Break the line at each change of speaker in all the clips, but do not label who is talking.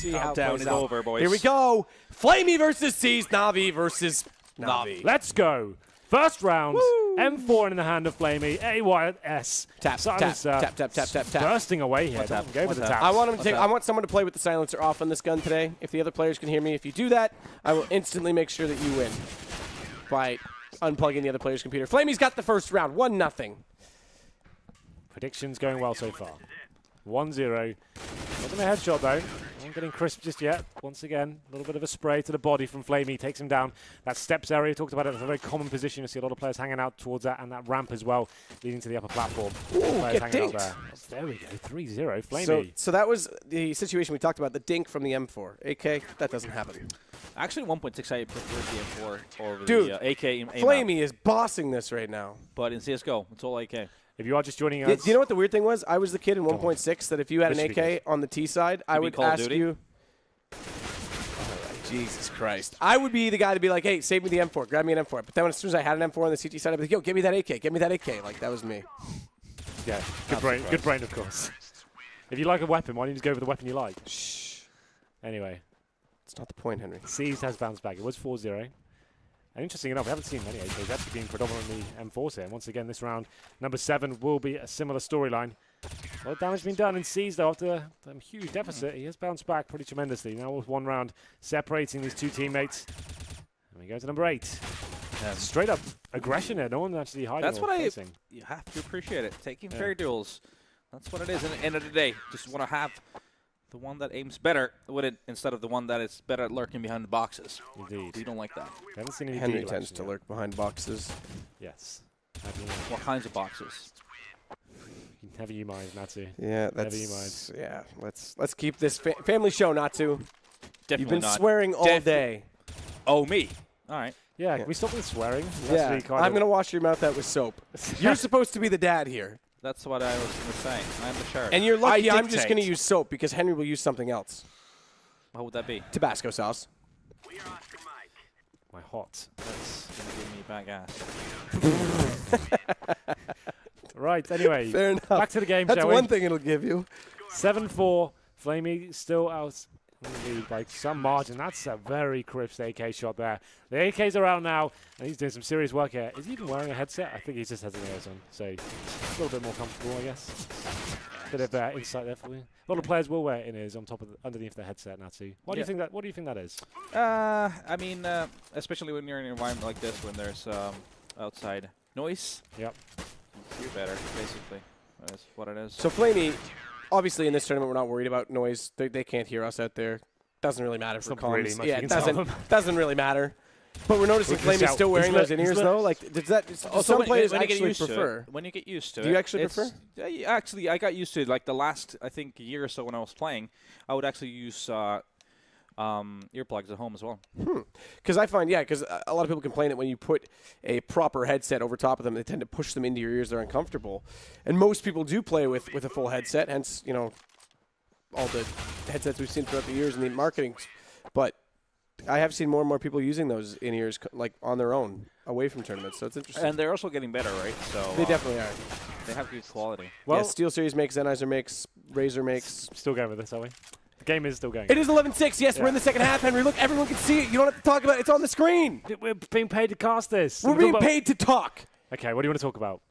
see how it
Countdown
plays
is
out.
over, boys.
Here we go. flamie versus C's. Navi versus Navi.
Let's go. First round.
Woo.
M4 in the hand of flamie. AYS.
Tap,
Silencer
tap, tap, tap, tap, tap.
bursting away here.
What's
Don't
up?
go for
What's
the
up?
tap.
I want him to take.
up?
I want someone to play with the silencer off on this gun today. If the other players can hear me, if you do that, I will instantly make sure that you win by unplugging the other player's computer. flamie's got the first round, 1-0.
Predictions going well so far. 1-0. Wasn't a headshot though. Not getting crisp just yet. Once again, a little bit of a spray to the body from flamie. Takes him down. That steps area, talked about it. It's a very common position. You see a lot of players hanging out towards that and that ramp as well, leading to the upper platform.
Ooh,
Players
get
hanging out
dinked.
there. There we go. 3-0. flamie.
So that was the situation we talked about, the dink from the M4. AK, that doesn't happen.
Actually, 1.6 I prefer the M4 over
Dude,
the AK. AMAP.
flamie is bossing this right now.
But in CSGO, it's all AK.
If you are just joining
Do
us,
you know what the weird thing was? I was the kid in 1.6 that if you had an
Wish we
AK on the T side, I
be
would
Call of
ask
Duty?
you. Alright, Jesus Christ. I would be the guy to be like, hey, save me the M4, grab me an M4. But then as soon as I had an M4 on the CT side, I'd be like, yo, give me that AK, give me that AK. Like, that was me.
yeah, good brain, of course. If you like a weapon, why don't you just go with the weapon you like?
Shh.
Anyway,
It's not the point, Henry.
Seized has bounced back. It was 4-0. And interesting enough, we haven't seen many AKs actually being predominantly M4s here. And once again, this round, number 7 will be a similar storyline. A lot of damage being done in Seized, though, after a huge deficit. He has bounced back pretty tremendously. Now with one round separating these two teammates. And we go to number 8. Straight up aggression here. No one actually hiding.
That's
or
what I.
facing.
You have to appreciate it. Taking fair duels. That's what it is. At the end of the day, just want to have the one that aims better with it instead of the one that is better at lurking behind the boxes.
Indeed.
We don't like that.
We haven't seen any
Henry
deal
tends
action
to
yet.
lurk behind boxes.
Yes.
What kinds of boxes?
Never you mind, Natsu.
Yeah,
Never you mind.
yeah. Let's keep this family show, not to.
Definitely
You've been
not.
swearing all day.
Oh, me. All right.
Yeah, can we stop with swearing?
Yeah, I'm gonna wash your mouth out with soap. You're supposed to be the dad here,
That's what I was going to say. I'm the sheriff.
and you're lucky. I'm just
dictate.
gonna use soap because Henry will use something else.
What would that be?
Tabasco sauce.
My hot.
That's going to give me back ass.
Right, anyway.
Fair enough.
Back to the game,
That's
shall
one
we?
thing it'll give you.
7-4. flamie still out in the lead by some margin. That's a very crisp AK shot there. The AKs are out now, and he's doing some serious work here. Is he even wearing a headset? I think he just has an ears on, so a little bit more comfortable, I guess. Bit of insight there for you. A lot of players will wear in-ears on top of underneath their headset now too. What do you think that? What do you think that is?
I mean, especially when you're in an environment like this, when there's outside noise.
Yep.
You better, basically. That's what it is.
So flamie, obviously in this tournament we're not worried about noise. They can't hear us out there. Doesn't really matter for
not
comms.
really much
Yeah,
you
it
can tell them.
doesn't really matter. But we're noticing
Look at the
flamie's
shout.
still wearing
He's
those
lit.
in-ears
He's lit.
though. Like does that? Some players
when you get
actually
used
prefer.
To it, when you get used to it.
Do you actually
it's-
prefer?
Yeah, actually, I got used to it. Like the last, I think, year or so when I was playing, I would actually use earplugs at home as well.
Because I find, because a lot of people complain that when you put a proper headset over top of them, they tend to push them into your ears. They're uncomfortable. And most people do play with a full headset, hence, all the headsets we've seen throughout the years in the marketing. But I have seen more and more people using those in-ears like on their own, away from tournaments. So it's interesting.
And they're also getting better, right? So
They definitely are.
they have good quality.
Well,
Well,
SteelSeries makes, Sennheiser makes, Razer makes.
still going with this, are we? The game is still going.
It is 11-6. Yes, we're in the second half, Henry. Look, everyone can see it. You don't have to talk about it. It's on the screen.
We're being paid to cast this.
We're being paid to talk.
Okay, what do you want to talk about?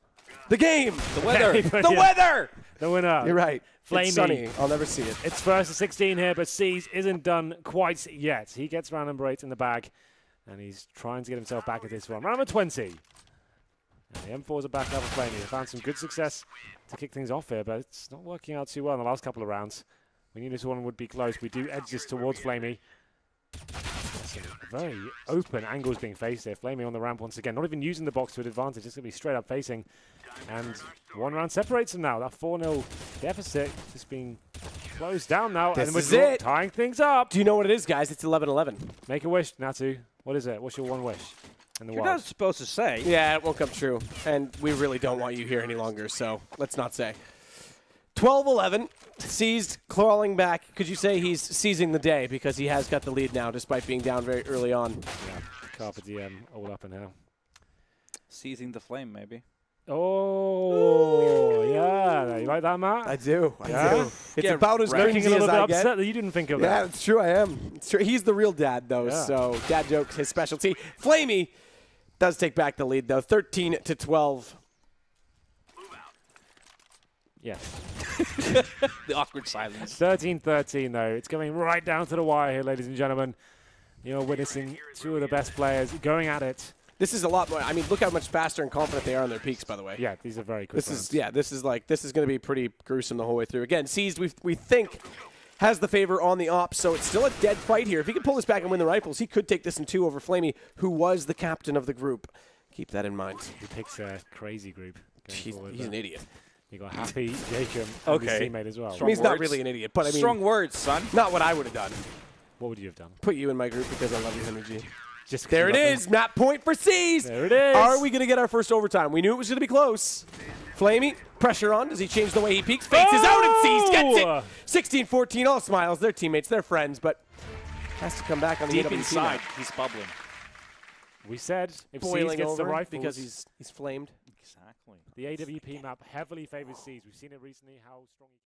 The game.
The weather.
The weather.
The winner.
You're right.
flamie.
It's sunny. I'll never see it.
It's first to 16 here, but Seas isn't done quite yet. He gets round number 8 in the bag, and he's trying to get himself back at this one. Round number 20. And the M4s are back up for flamie. They found some good success to kick things off here, but it's not working out too well in the last couple of rounds. We knew this one would be close. We do edge this towards flamie. Very open angles being faced here. flamie on the ramp once again. Not even using the box to an advantage. It's going to be straight up facing. And one round separates them now. That 4-0 deficit is being closed down now.
This
and we're
is it.
tying things up.
Do you know what it is, guys? It's 11-11.
Make a wish, Natu. What is it? What's your one wish in the
You're
wild?
not supposed to say.
Yeah, it won't come true. And we really don't want you here any longer, so let's not say. 12-11. Seized, crawling back. Could you say he's seizing the day because he has got the lead now despite being down very early on?
Yeah, Carpe Diem all up in here.
Seizing the flame, maybe.
Oh, yeah. You like that, Matt?
I do. I
Yeah?
do. It's
Get
about as
wrecked.
Making
cringy
a little
as
bit
I get.
upset that you didn't think of
Yeah,
that.
it's true. I am. It's true. He's the real dad, though.
Yeah.
So dad jokes his specialty. Flamie does take back the lead, though, 13-12.
Yeah.
The awkward silence.
13-13, though. It's going right down to the wire here, ladies and gentlemen. You're witnessing two of the best players going at it.
This is a lot more. I mean, look how much faster and confident they are on their peaks, by the way.
Yeah, these are very quick
This
rounds.
is this is going to be pretty gruesome the whole way through. Again, Seized we think has the favor on the ops, so it's still a dead fight here. If he can pull this back and win the rifles, he could take this in 2 over Flamie, who was the captain of the group. Keep that in mind.
He picks a crazy group.
He's an idiot.
You got Happy, Jacob, and his
Okay.
teammate as well.
I mean, he's not
words.
really an idiot, but I mean,
Strong words, son.
not what I would have done.
What would you have done?
Put you in my group because I love you, Henry G.
Just 'cause
There
you
it
love him?
is, map point for Seized.
There it is.
Are we going to get our first overtime? We knew it was going to be close. Flamie, pressure on. Does he change the way he peeks? Faces out and Seized gets it. 16-14, all smiles. They're teammates, they're friends, but has to come back on the
Deep
AWP
inside,
map.
he's bubbling.
We said if Seas
Boiling
gets the
over
rifles,
because he's flamed.
Exactly.
the AWP map heavily favors Seas. We've seen it recently how strong he